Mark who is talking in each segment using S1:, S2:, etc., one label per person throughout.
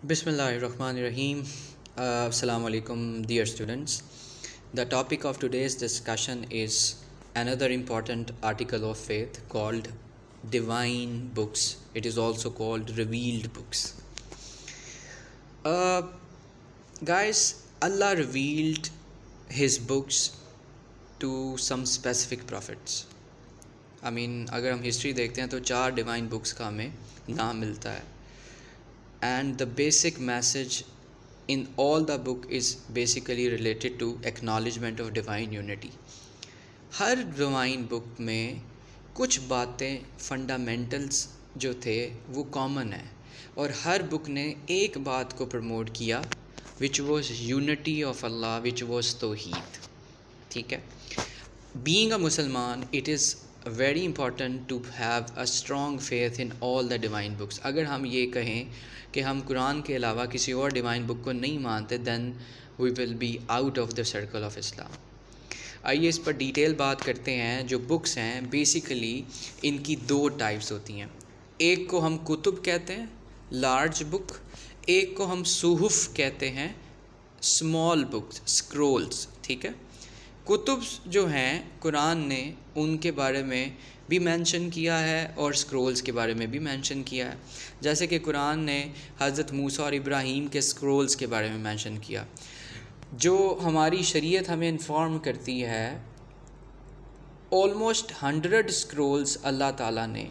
S1: Bismillahirrahmanirrahim. Assalamu alaikum, dear students. The topic of today's discussion is another important article of faith called divine books. It is also called revealed books. Uh, Guys, Allah revealed His books to some specific prophets. अगर हम history देखते हैं तो 4 divine books का हमें नाम मिलता है. And the basic message in all the book is basically related to acknowledgement of divine unity. Her divine book में कुछ बातें फंडामेंटल्स जो थे वो कॉमन है और हर बुक ने एक बात को प्रमोट किया which was unity of Allah, which was तौहीद. ठीक है. Being a Musliman, it is very important to have a strong faith in all the divine books. अगर हम ये कहें कि हम कुरान के अलावा किसी और डिवाइन बुक को नहीं मानते then we will be out of the circle of Islam. आइए इस पर डिटेल बात करते हैं. जो बुक्स हैं बेसिकली इनकी 2 टाइप्स होती हैं. एक को हम कुतुब कहते हैं, लार्ज बुक. एक को हम सुहुफ कहते हैं, स्मॉल बुक्स, स्क्रोल्स. ठीक है. कुतुब जो हैं कुरान ने उनके बारे में भी मेंशन किया है और स्क्रोल्स के बारे में भी मेंशन किया है. जैसे कि कुरान ने हज़रत मूसा और इब्राहीम के स्क्रोल्स के बारे में मेंशन किया. जो हमारी शरीयत हमें इन्फॉर्म करती है ऑलमोस्ट 100 स्क्रोल्स अल्लाह ताला ने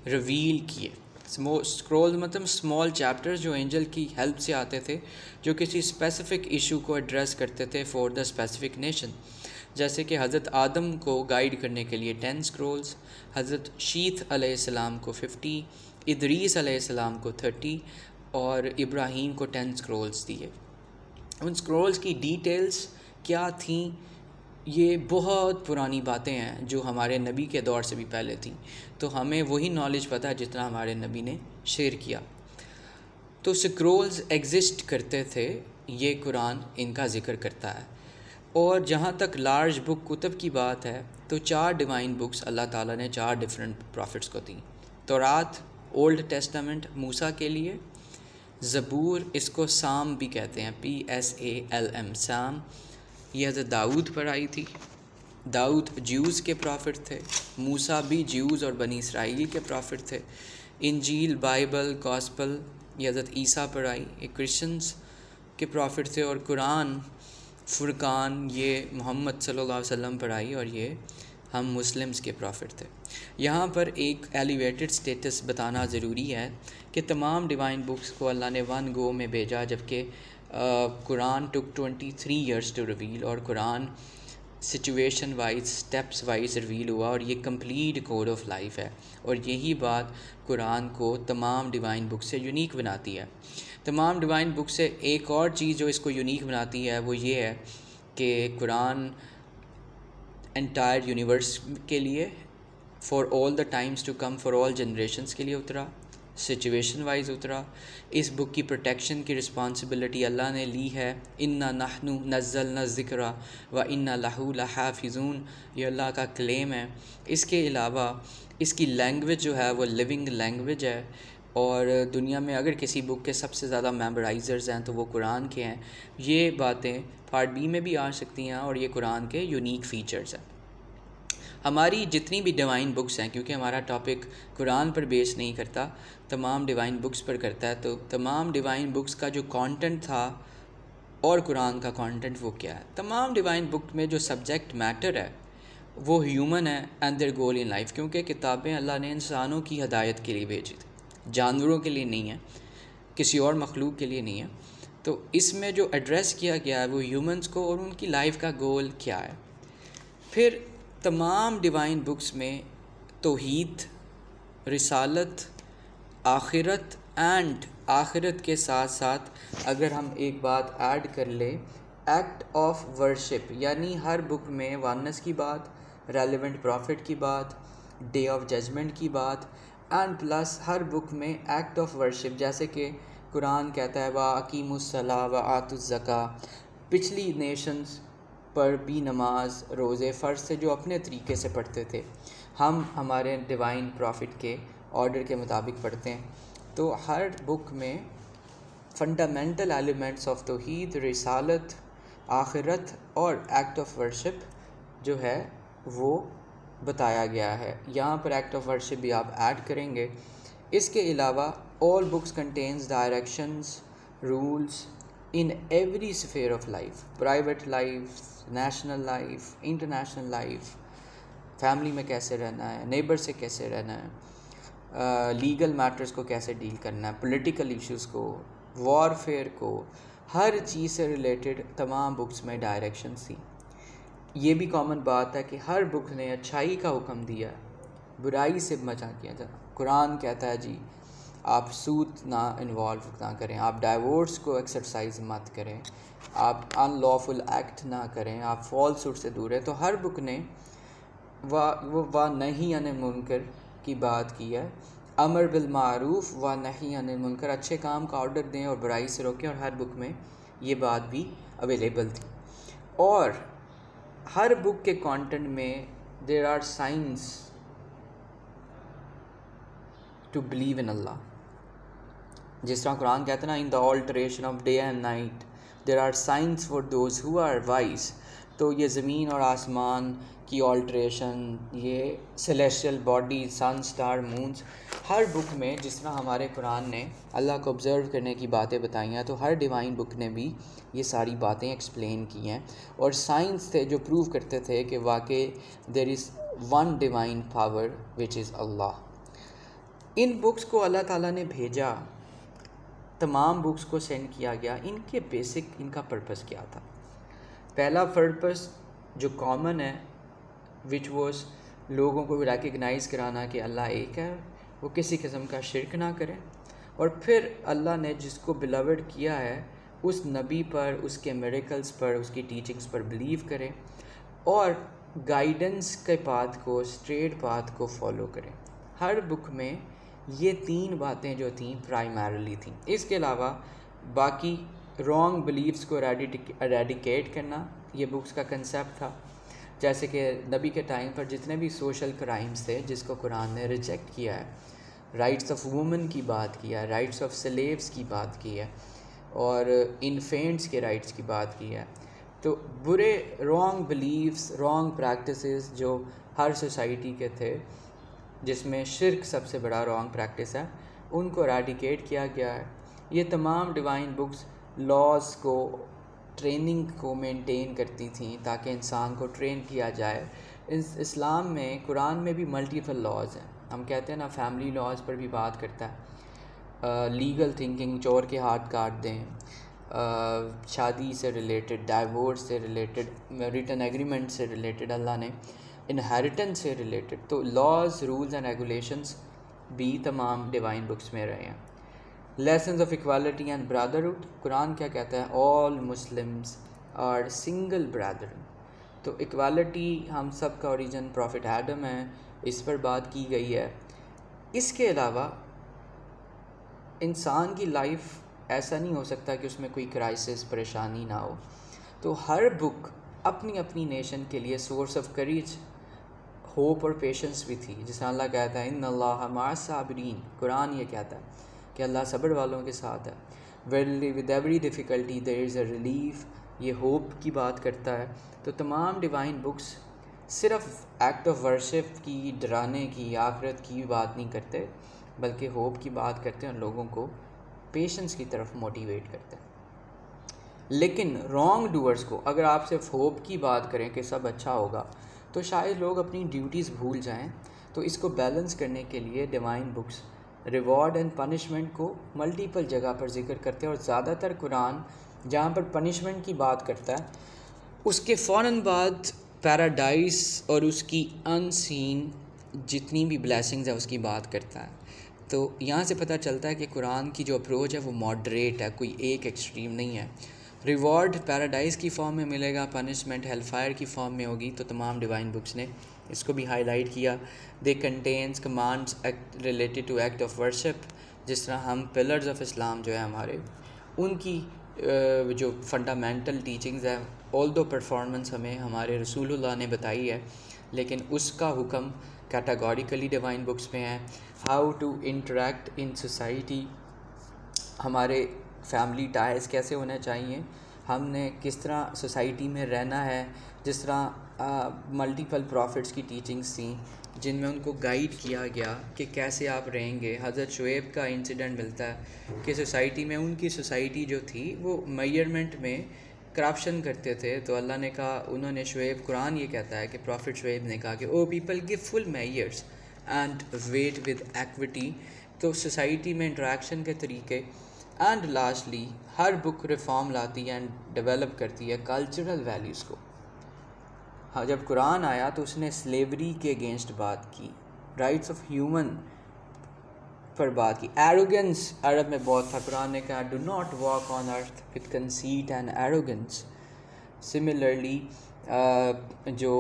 S1: रिवील किए. स्क्रोल मतलब स्मॉल चैप्टर्स जो एंजल की हेल्प से आते थे, जो किसी स्पेसिफ़िक इशू को एड्रेस करते थे फॉर द स्पेसिफ़िक नेशन. जैसे कि हज़रत आदम को गाइड करने के लिए 10 स्क्रोल्स, हज़रत शीत अलैहिस्सलाम को 50, इदरीस अलैहिस्सलाम को 30 और इब्राहीम को 10 स्क्रोल्स दिए. उन स्क्रोल्स की डिटेल्स क्या थीं, ये बहुत पुरानी बातें हैं जो हमारे नबी के दौर से भी पहले थी. तो हमें वही नॉलेज पता है जितना हमारे नबी ने शेयर किया. तो स्क्रोल्स एग्जिस्ट करते थे, ये कुरान इनका ज़िक्र करता है. और जहाँ तक लार्ज बुक कुतुब की बात है तो 4 डिवाइन बुक्स अल्लाह ताला ने 4 डिफरेंट प्रॉफिट्स को दी. तौरात ओल्ड टेस्टामेंट मूसा के लिए, ज़बूर इसको साम भी कहते हैं, PSALM साम, ये हज़रत दाऊद पर आई थी. दाऊद ज्यूज़ के प्रॉफिट थे, मूसा भी ज्यूज़ और बनी इसराइल के प्रॉफिट थे. इंजील, बाइबल, गॉस्पल ये हज़रत ईसा पर आई, ये क्रिश्चियंस के प्रॉफिट थे. और कुरान, फुरकान ये मोहम्मद सल्लल्लाहु अलैहि वसल्लम पर आई और ये हम मुस्लिम्स के प्रॉफिट थे. यहाँ पर एक एलिवेटेड स्टेटस बताना ज़रूरी है कि तमाम डिवाइन बुक्स को अल्लाह ने 1 गो में भेजा, जबकि कुरान टुक 23 ईयर्स टू रिवील. और Quran situation wise, steps wise reveal हुआ और ये कंप्लीट कोड ऑफ लाइफ है. और यही बात कुरान को तमाम डिवाइन बुक से यूनिक बनाती है. तमाम डिवाइन बुक से एक और चीज़ जो इसको यूनिक बनाती है वो ये है कि कुरान एंटायर यूनिवर्स के लिए, for all the times to come, for all generations के लिए उतरा, सिचुएशन वाइज उतरा. इस बुक की प्रोटेक्शन की रिस्पॉन्सिबिलिटी अल्लाह ने ली है. इन्ना नहनु नज़्ज़लना ज़िक्रा व इन्ना लहू लहाफ़िज़ून, ये अल्लाह का क्लेम है. इसके अलावा इसकी लैंग्वेज जो है वो लिविंग लैंग्वेज है. और दुनिया में अगर किसी बुक के सबसे ज़्यादा मेमोराइज़र्स हैं तो वो कुरान के हैं. ये बातें पार्ट बी में भी आ सकती हैं और ये कुरान के यूनिक फ़ीचर्स हैं. हमारी जितनी भी डिवाइन बुक्स हैं, क्योंकि हमारा टॉपिक कुरान पर बेस नहीं करता, तमाम डिवाइन बुक्स पर करता है, तो तमाम डिवाइन बुक्स का जो कंटेंट था और कुरान का कंटेंट वो क्या है. तमाम डिवाइन बुक में जो सब्जेक्ट मैटर है वो ह्यूमन है and there goal in life. क्योंकि किताबें अल्लाह ने इंसानों की हदायत के लिए भेजी थी, जानवरों के लिए नहीं है, किसी और मखलूक के लिए नहीं है. तो इसमें जो एड्रेस किया गया है वो ह्यूमंस को और उनकी लाइफ का गोल क्या है. फिर तमाम डिवाइन बुक्स में तौहीद, रिसालत, आखिरत एंड आखिरत के साथ साथ अगर हम एक बात ऐड कर ले, एक्ट ऑफ वर्शिप, यानी हर बुक में वननेस की बात, रेलेवेंट प्रॉफिट की बात, डे ऑफ जजमेंट की बात, एंड प्लस हर बुक में एक्ट ऑफ वर्शिप. जैसे कि कुरान कहता है वा अकीमुस्सला व आतुज़्ज़का, पिछली नेशंस पर भी नमाज, रोज़े फ़र्ज से जो अपने तरीके से पढ़ते थे, हम हमारे डिवाइन प्रॉफिट के ऑर्डर के मुताबिक पढ़ते हैं. तो हर बुक में फंडामेंटल एलिमेंट्स ऑफ तौहीद, रिसालत, आखिरत और एक्ट ऑफ वर्शिप जो है वो बताया गया है। यहाँ पर एक्ट ऑफ वर्शिप भी आप ऐड करेंगे। इसके अलावा all books contains directions, rules in every sphere of life, private life, national life, international life, family में कैसे रहना है, नेबर से कैसे रहना है, लीगल मैटर्स को कैसे डील करना है, पॉलिटिकल इश्यूज़ को, वॉरफेयर को, हर चीज़ से रिलेटेड तमाम बुक्स में डायरेक्शंस थी। ये भी कॉमन बात है कि हर बुक ने अच्छाई का हुक्म दिया, बुराई से बचा किया जाना। कुरान कहता है जी आप सूद ना इन्वॉल्व ना करें, आप डाइवोर्स को एक्सरसाइज मत करें, आप अनलॉफुल एक्ट ना करें, आप फॉल्सूड से दूर हैं। तो हर बुक ने वाह नहीं अनिल मुनकर की बात की है, अमर बिल मारूफ व नहीं अनिल मुनकर, अच्छे काम का ऑर्डर दें और बुराई से रोकें, और हर बुक में ये बात भी अवेलेबल थी। और हर बुक के कंटेंट में there are signs to believe in Allah. जिस तरह कुरान कहता है ना, in the alteration of day and night there are signs for those who are wise. तो ये ज़मीन और आसमान की ऑल्टरेशन, ये celestial body, sun, star, moons, हर बुक में जिस तरह हमारे कुरान ने अल्लाह को ऑब्ज़र्व करने की बातें बताई हैं, तो हर डिवाइन बुक ने भी ये सारी बातें एक्सप्लेन की हैं। और साइंस थे जो प्रूव करते थे कि वाकई there is one divine power which is Allah. इन बुक्स को अल्लाह ताला ने भेजा, तमाम बुक्स को सेंड किया गया। इनके बेसिक इनका पर्पस क्या था? पहला पर्पस जो कॉमन है विच वॉज लोगों को रिकग्नाइज़ कराना कि अल्लाह एक है, वो किसी किस्म का शिरक ना करें। और फिर अल्लाह ने जिसको बिलवड किया है उस नबी पर, उसके मिरेकल्स पर, उसकी टीचिंग्स पर बिलीव करें और गाइडेंस के पाथ को, स्ट्रेट पाथ को फॉलो करें। हर बुक में ये तीन बातें जो थीं प्राइमरली थीं। इसके अलावा बाकी रॉन्ग बिलीव्स को एरेडिकेट करना ये बुक्स का कंसेप्ट था। जैसे कि नबी के टाइम पर जितने भी सोशल क्राइम्स थे जिसको कुरान ने रिजेक्ट किया है, राइट्स ऑफ वुमेन की बात किया है, राइट्स ऑफ स्लेव्स की बात की है और इन्फेंट्स के राइट्स की बात की है। तो बुरे रॉन्ग बिलीव्स, रॉन्ग प्रैक्टिसेस जो हर सोसाइटी के थे, जिसमें शिर्क सबसे बड़ा रॉन्ग प्रैक्टिस है, उनको एरेडिकेट किया गया है। ये तमाम डिवाइन बुक्स लॉज को, ट्रेनिंग को मेंटेन करती थी ताकि इंसान को ट्रेन किया जाए। इस्लाम में, कुरान में भी मल्टीपल लॉज हैं। हम कहते हैं ना, फैमिली लॉज पर भी बात करता है, लीगल थिंकिंग, चोर के हाथ काट दें, शादी से रिलेटेड, डाइवोर्स से रिलेटेड, रिटन एग्रीमेंट से रिलेटेड, अल्लाह ने इनहेरिटेंस से रिलेटेड। तो लॉज, रूल्स एंड रेगुलेशंस भी तमाम डिवाइन बुक्स में रहे हैं। Lessons of equality and brotherhood, Quran क्या कहता है? All Muslims are single brethren. तो इक्वालिटी, हम सब का ओरिजिन प्रॉफिट आदम है, इस पर बात की गई है। इसके अलावा इंसान की लाइफ ऐसा नहीं हो सकता कि उसमें कोई क्राइसिस, परेशानी ना हो। तो हर बुक अपनी अपनी नेशन के लिए सोर्स ऑफ करेज, होप और पेशेंस भी थी। जिस अल्लाह कहता है इन्नल्लाह मअस साबिरीन, कुरान ये कहता है कि अल्लाह सब्र वालों के साथ है। Very with every difficulty there is a relief, ये होप की बात करता है। तो तमाम डिवाइन बुक्स सिर्फ एक्ट ऑफ वर्शिप की, डराने की, आखिरत की बात नहीं करते, बल्कि होप की बात करते हैं और लोगों को पेशेंस की तरफ मोटिवेट करते हैं। लेकिन रॉन्ग डूअर्स को अगर आप सिर्फ होप की बात करें कि सब अच्छा होगा, तो शायद लोग अपनी ड्यूटीज़ भूल जाएं। तो इसको बैलेंस करने के लिए divine books reward and punishment को मल्टीपल जगह पर जिक्र करते हैं। और ज़्यादातर कुरान जहाँ पर पनिशमेंट की बात करता है, उसके फ़ौरन बाद पैराडाइस और उसकी अनसीन जितनी भी ब्लेसिंग्स है उसकी बात करता है। तो यहाँ से पता चलता है कि कुरान की जो अप्रोच है वो मॉडरेट है, कोई एक एक्सट्रीम नहीं है। रिवॉर्ड पैराडाइस की फॉर्म में मिलेगा, पनिशमेंट हेलफायर की फॉर्म में होगी। तो तमाम डिवाइन बुक्स ने इसको भी हाईलाइट किया। They contains commands related to act of worship, जिस तरह हम पिलर्स ऑफ इस्लाम जो है हमारे, उनकी जो फंडामेंटल टीचिंग्स है, ऑल्दो परफॉर्मेंस हमें हमारे रसूलुल्लाह ने बताई है, लेकिन उसका हुक्म कैटेगोरिकली डिवाइन बुक्स में है। How to interact in society, हमारे फैमिली टाइज कैसे होने चाहिए, हमने किस तरह सोसाइटी में रहना है, जिस तरह मल्टीपल प्रॉफिट्स की टीचिंग्स थी जिनमें उनको गाइड किया गया कि कैसे आप रहेंगे। हज़रत शुएब का इंसिडेंट मिलता है कि सोसाइटी में, उनकी सोसाइटी जो थी वो मेजरमेंट में करप्शन करते थे, तो अल्लाह ने कहा, उन्होंने शुएब, कुरान ये कहता है कि प्रॉफिट शुएब ने कहा कि O people give full measures and weigh with equity. तो सोसाइटी में इंटरेक्शन के तरीके, एंड लास्टली हर बुक रिफॉर्म लाती है एंड डेवलप करती है कल्चरल वैल्यूज़ को। हाँ, जब कुरान आया तो उसने स्लेवरी के अगेंस्ट बात की, राइट्स ऑफ ह्यूमन पर बात की। एरोगेंस अरब में बहुत था, कुरान ने कहा do not walk on earth with conceit and arrogance. Similarly जो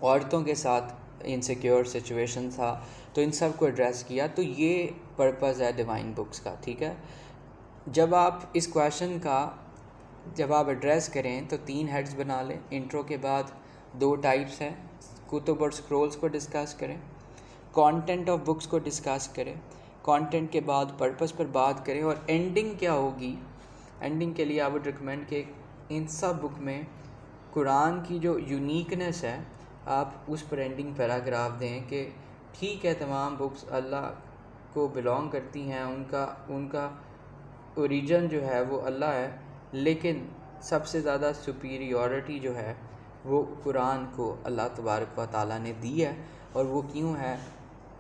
S1: औरतों के साथ इनसिक्योर सिचुएशन था, तो इन सब को एड्रेस किया। तो ये पर्पज़ है डिवाइन बुक्स का, ठीक है। जब आप इस क्वेश्चन का जब आप एड्रेस करें तो 3 हेड्स बना लें। इंट्रो के बाद 2 टाइप्स हैं, कुतुब और स्क्रोल्स को डिस्कस करें, कंटेंट ऑफ बुक्स को डिस्कस करें, कंटेंट के बाद पर्पस पर बात करें, और एंडिंग क्या होगी। एंडिंग के लिए आई वुड रिकमेंड कि इन सब बुक में कुरान की जो यूनिकनेस है आप उस पर एंडिंग पैराग्राफ दें कि ठीक है, तमाम बुक्स अल्लाह को बिलोंग करती हैं, उनका ओरिजिन जो है वो अल्लाह है, लेकिन सबसे ज़्यादा सुपीरियॉरिटी जो है वो कुरान को अल्लाह तबारक व तआला ने दी है। और वो क्यों है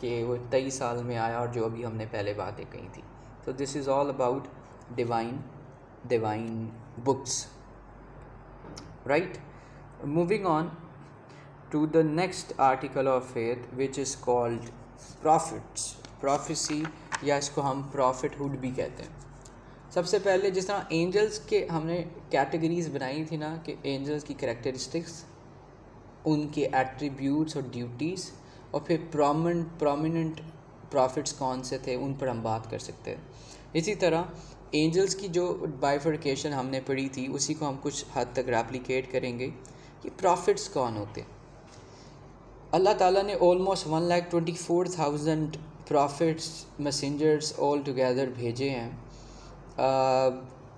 S1: कि वो 23 साल में आया, और जो अभी हमने पहले बातें कही थी। तो this is all about divine books, right. Moving on to the next article of faith which is called prophets, prophecy, या इसको हम प्रॉफिटहुड भी कहते हैं। सबसे पहले जिस तरह एंजल्स के हमने कैटेगरीज़ बनाई थी ना, कि एंजल्स की करैक्टरिस्टिक्स, उनके एट्रीब्यूट्स और ड्यूटीज़, और फिर प्रोमिनेंट प्रॉफिट्स कौन से थे, उन पर हम बात कर सकते हैं। इसी तरह एंजल्स की जो बाइफर्केशन हमने पढ़ी थी उसी को हम कुछ हद तक रेप्लिकेट करेंगे कि प्रॉफिट्स कौन होते। अल्लाह ताला ने almost 1,24,000 profits, messengers all together भेजे हैं,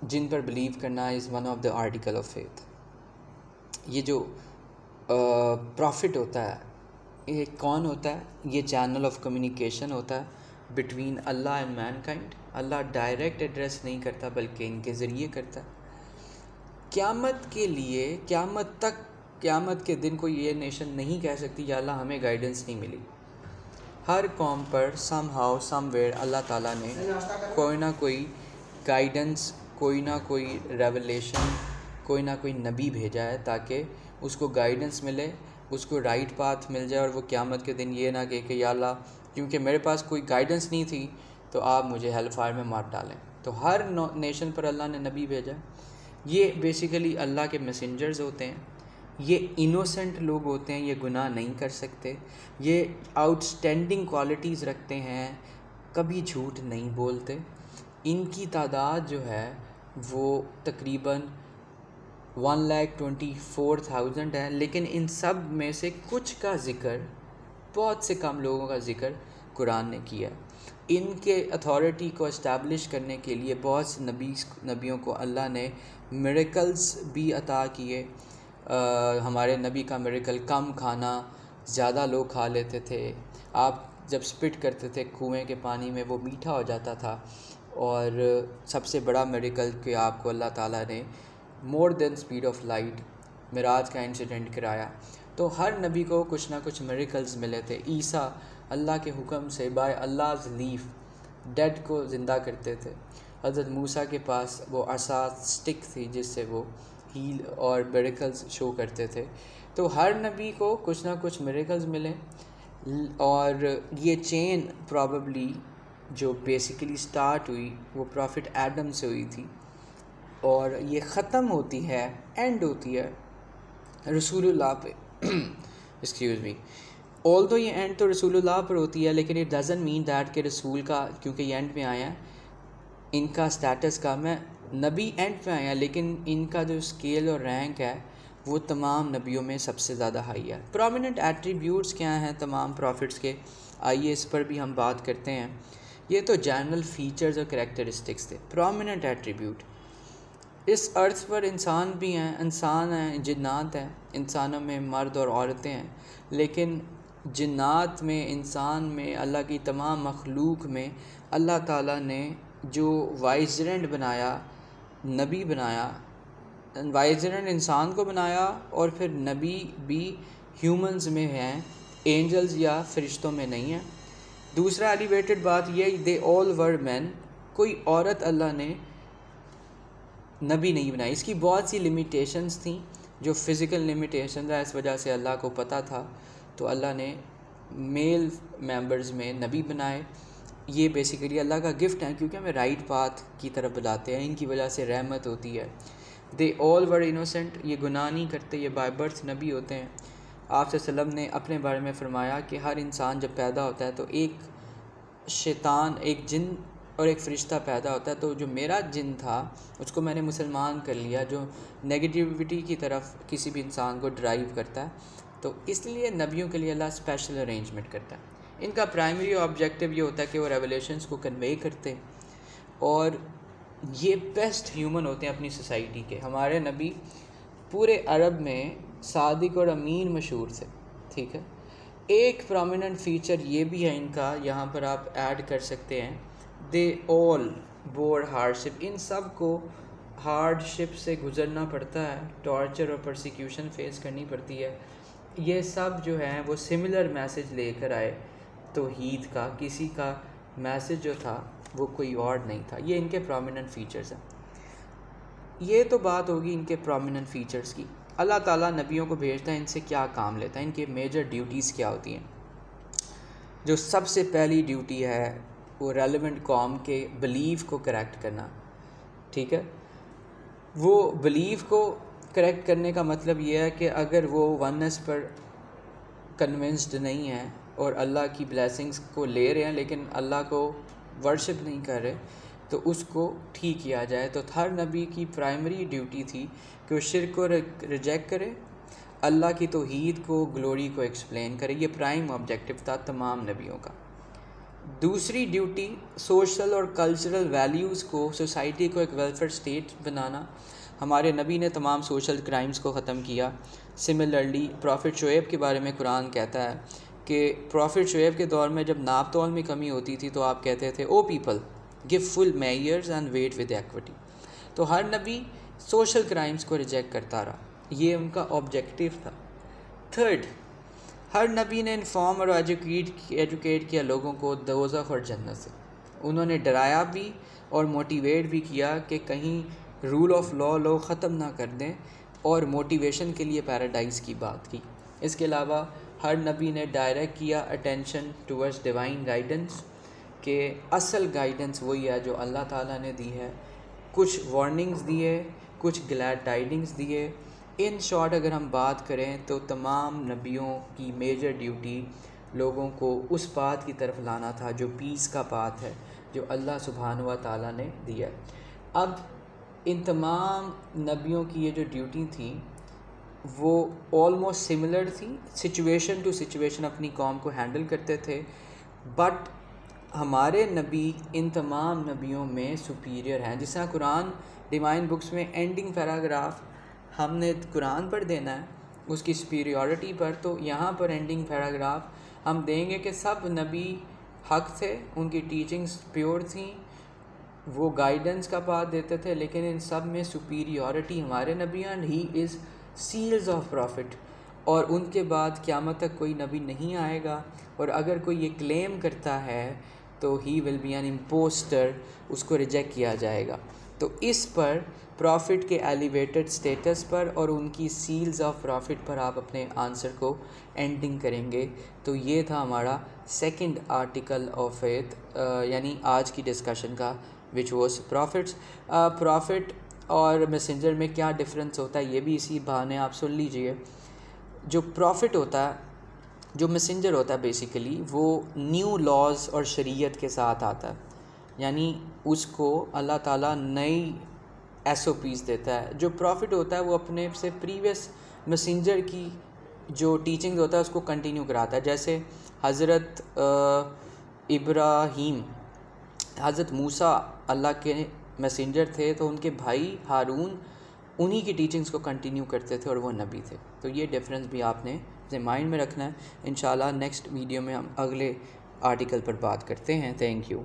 S1: जिन पर बिलीव करना is one of the article of faith. ये जो प्रॉफिट होता है, ये कौन होता है? ये चैनल ऑफ कम्युनिकेशन होता है between Allah and Mankind. Allah direct address नहीं करता बल्कि इनके ज़रिए करता है। क़यामत के लिए, क़यामत के दिन कोई ये नेशन नहीं कह सकती या अल्लाह हमें गाइडेंस नहीं मिली। हर कौम पर सम हाउ समवेयर अल्लाह ताला ने कोई ना कोई गाइडेंस, कोई ना कोई रेवलेशन, कोई ना कोई नबी भेजा है ताकि उसको गाइडेंस मिले, उसको राइट पाथ मिल जाए, और वो क़यामत के दिन ये ना कहे कि या अल्लाह क्योंकि मेरे पास कोई गाइडेंस नहीं थी तो आप मुझे हेल फायर में मार डालें। तो हर नेशन पर अल्लाह ने नबी भेजा। ये बेसिकली अल्लाह के मैसेंजर्स होते हैं। ये इनोसेंट लोग होते हैं, ये गुनाह नहीं कर सकते, ये आउटस्टैंडिंग क्वालिटीज़ रखते हैं, कभी झूठ नहीं बोलते। इनकी तादाद जो है वो तकरीबन 1,24,000 है, लेकिन इन सब में से कुछ का ज़िक्र, बहुत से कम लोगों का ज़िक्र कुरान ने किया। इनके अथॉरिटी को इस्टेब्लिश करने के लिए बहुत से नबियों को अल्लाह ने मिरेकल्स भी अता किए। हमारे नबी का मिरेकल कम खाना, ज़्यादा लोग खा लेते थे। आप जब स्पिट करते थे कुएं के पानी में वो मीठा हो जाता था। और सबसे बड़ा मिरेकल कि आपको अल्लाह ताला ने more than speed of light मिराज का इंसिडेंट कराया। तो हर नबी को कुछ ना कुछ मिरेकल्स मिले थे। ईसा अल्लाह के हुक्म से बाय अल्लाह's लीफ डेड को ज़िंदा करते थे। हज़रत मूसा के पास वो असा स्टिक थी जिससे वो हील और मिरेकल्स शो करते थे। तो हर नबी को कुछ ना कुछ मिरेकल्स मिले। और ये चेन प्रॉबली जो बेसिकली स्टार्ट हुई वो प्रॉफिट एडम से हुई थी, और ये ख़त्म होती है, एंड होती है रसूलुल्लाह पे। एक्सक्यूज़ मी, ऑल्दो ये एंड तो रसूलुल्लाह पर होती है, लेकिन इट डज़ंट मीन दैट कि रसूल का, क्योंकि ये एंड में आया है, इनका स्टेटस कम है। नबी एंड पे आया, लेकिन इनका जो स्केल और रैंक है वो तमाम नबियों में सबसे ज़्यादा हाई है। प्रोमिनेंट एट्रीब्यूट्स क्या हैं तमाम प्रॉफिट्स के, आइए इस पर भी हम बात करते हैं ये तो जनरल फीचर्स और करेक्टरिस्टिक्स थे। प्रोमिनेंट एट्रीब्यूट, इस अर्थ पर इंसान भी हैं, इंसान हैं, जिन्नात हैं, इंसानों में मर्द और औरतें हैं, लेकिन जिन्नात में, इंसान में, अल्लाह की तमाम मखलूक में अल्लाह ताला ने जो वाइसरेंट बनाया, नबी बनाया, वाइसरेंट इंसान को बनाया और फिर नबी भी ह्यूमंस में हैं, एंजल्स या फरिश्तों में नहीं है। दूसरा एलिवेटेड बात ये, दे ऑल वर मैन, कोई औरत अल्लाह ने नबी नहीं बनाई। इसकी बहुत सी लिमिटेशंस थी जो फ़िज़िकल लिमिटेशन है, इस वजह से अल्लाह को पता था तो अल्लाह ने मेल मेंबर्स में नबी बनाए। ये बेसिकली अल्लाह का गिफ्ट है क्योंकि हमें राइट पाथ की तरफ बुलाते हैं, इनकी वजह से रहमत होती है। दे ऑल वर इनोसेंट, ये गुनाह नहीं करते, ये बाय बर्थ नबी होते हैं। आप सल्लम ने अपने बारे में फ़रमाया कि हर इंसान जब पैदा होता है तो एक शैतान, एक जिन और एक फ़रिश्ता पैदा होता है। तो जो मेरा जिन था उसको मैंने मुसलमान कर लिया, जो नेगेटिविटी की तरफ किसी भी इंसान को ड्राइव करता है। तो इसलिए नबियों के लिए अल्लाह स्पेशल अरेंजमेंट करता है। इनका प्राइमरी ऑब्जेक्टिव ये होता है कि वो रेवलेशंस को कन्वे करते हैं और ये बेस्ट ह्यूमन होते हैं अपनी सोसाइटी के। हमारे नबी पूरे अरब में सादिक और अमीन मशहूर थे, ठीक है। एक प्रोमिनेंट फ़ीचर ये भी है इनका, यहाँ पर आप ऐड कर सकते हैं, दे ऑल बोर हार्डशिप, इन सब को हार्डशिप से गुज़रना पड़ता है, टॉर्चर और परसिक्यूशन फेस करनी पड़ती है। ये सब जो है वो सिमिलर मैसेज लेकर आए तौहीद का, किसी का मैसेज जो था वो कोई और नहीं था। ये इनके प्रोमिनेंट फ़ीचर्स हैं। ये तो बात होगी इनके प्रोमिनेंट फ़ीचर्स की। अल्लाह ताला नबियों को भेजता है, इनसे क्या काम लेता है, इनके मेजर ड्यूटीज़ क्या होती हैं। जो सबसे पहली ड्यूटी है वो रेलेवेंट कौम के बिलीव को करेक्ट करना, ठीक है। वो बिलीव को करेक्ट करने का मतलब ये है कि अगर वो वननेस पर कन्विंस्ड नहीं है और अल्लाह की ब्लेसिंग्स को ले रहे हैं लेकिन अल्लाह को वर्शिप नहीं कर रहे, तो उसको ठीक किया जाए। तो हर नबी की प्राइमरी ड्यूटी थी कि वो शिर्क को रिजेक्ट करे, अल्लाह की तौहीद को, ग्लोरी को एक्सप्लेन करे। ये प्राइम ऑब्जेक्टिव था तमाम नबियों का। दूसरी ड्यूटी सोशल और कल्चरल वैल्यूज़ को, सोसाइटी को एक वेलफेयर स्टेट बनाना। हमारे नबी ने तमाम सोशल क्राइम्स को ख़त्म किया। सिमिलरली प्रॉफिट शुएब के बारे में कुरान कहता है कि प्रॉफिट शुएब के दौर में जब नाप तौल में कमी होती थी तो आप कहते थे, O people give full measures and weigh with equity. तो हर नबी सोशल क्राइम्स को रिजेक्ट करता रहा, ये उनका ऑब्जेक्टिव था। थर्ड, हर नबी ने इन्फॉर्म और एजुकेट किया लोगों को दोज़ख और जन्नत से। उन्होंने डराया भी और मोटिवेट भी किया कि कहीं रूल ऑफ लॉ ख़त्म ना कर दें, और मोटिवेशन के लिए पैराडाइज़ की बात की। इसके अलावा हर नबी ने डायरेक्ट किया अटेंशन टुवर्ड्स डिवाइन गाइडेंस, कि असल गाइडेंस वही है जो अल्लाह ताला ने दी है। कुछ वार्निंग्स दिए, कुछ ग्लैड टाइडिंग्स दिए। इन शॉर्ट अगर हम बात करें तो तमाम नबियों की मेजर ड्यूटी लोगों को उस पाथ की तरफ लाना था जो पीस का पाथ है, जो अल्लाह सुब्हानहू व तआला ने दिया है। अब इन तमाम नबियों की ये जो ड्यूटी थी वो ऑलमोस्ट सिमिलर थी, सिचुएशन टू सिचुएशन अपनी कौम को हैंडल करते थे। बट हमारे नबी इन तमाम नबियों में सुपीरियर हैं। जिस तरह कुरान डिवाइन बुक्स में एंडिंग पैराग्राफ हमने कुरान पर देना है उसकी सुपीरियॉरिटी पर, तो यहाँ पर एंडिंग पैराग्राफ हम देंगे कि सब नबी हक थे, उनकी टीचिंग्स प्योर थी, वो गाइडेंस का पाथ देते थे, लेकिन इन सब में सुपीरियॉरिटी हमारे नबी and he is seals of prophet. और उनके बाद क़यामत तक कोई नबी नहीं आएगा, और अगर कोई ये क्लेम करता है तो he will be an impostor, उसको रिजेक्ट किया जाएगा। तो इस पर प्रॉफिट के एलिवेटेड स्टेटस पर और उनकी सील्स ऑफ प्रॉफिट पर आप अपने आंसर को एंडिंग करेंगे। तो ये था हमारा सेकंड आर्टिकल ऑफ फेथ, यानी आज की डिस्कशन का, विच वॉज प्रॉफिट्स। प्रॉफिट और मैसेंजर में क्या डिफरेंस होता है ये भी इसी बहाने आप सुन लीजिए। जो प्रॉफिट होता है, जो मैसेंजर होता है, बेसिकली वो न्यू लॉज और शरीयत के साथ आता है, यानी उसको अल्लाह ताला नई SOPs देता है। जो प्रॉफिट होता है वो अपने से प्रीवियस मैसेंजर की जो टीचिंग होता है उसको कंटिन्यू कराता है। जैसे हज़रत इब्राहीम हज़रत मूसा अल्लाह के मैसेंजर थे, तो उनके भाई हारून उन्हीं की टीचिंग्स को कंटिन्यू करते थे और वो नबी थे। तो ये डिफरेंस भी आपने अपने माइंड में रखना है। इंशाल्लाह नेक्स्ट वीडियो में हम अगले आर्टिकल पर बात करते हैं। Thank you.